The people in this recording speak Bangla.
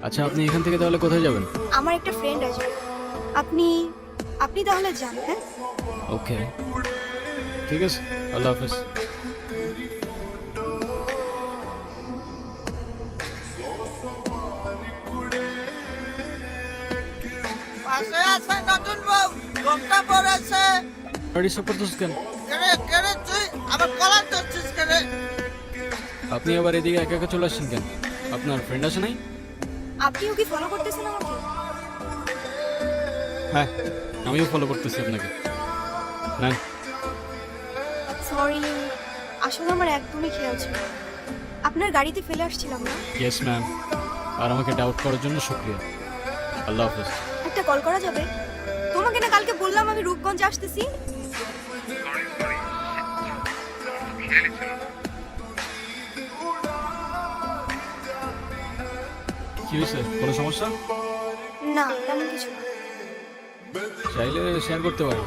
আচ্ছা, আপনি এখান থেকে তাহলে কোথায় যাবেন? আমার একটা ফ্রেন্ড আসবে। আপনি আপনি তাহলে যান, হ্যাঁ? ওকে, ঠিক আছে, আল্লাহ হাফেজ। পাশে আছে নতুন বউ, ঘোমটা পড়েছে। ডিস্টার্ব করতেছিস কেন? কেরে কেরে তুই আবার কলার ধরছিস কেরে? আপনি আবার এদিকে একা একা চলে আসছেন কেন? আপনার ফ্রেন্ড আছে নাই? আপনিও কি ফলো করতেছেন আমাকে? হ্যাঁ, আমিও ফলো করতেছি আপনাকে। নেন। সরি, আসলে আমার একদমই খেয়াল ছিল না। আপনার গাড়িতে ফেলে আসছিলাম না। ইয়েস ম্যাম, আর আমাকে ডাউট করার জন্য শুক্রিয়া। আল্লাহ হাফেজ। একটা কল করা যাবে? তোমাকে না কালকে বললাম আমি রূপগঞ্জে আসতেছি। কি হয়েছে, কোনো সমস্যা? না, তেমন কিছু না। চাইলে শেয়ার করতে পারো।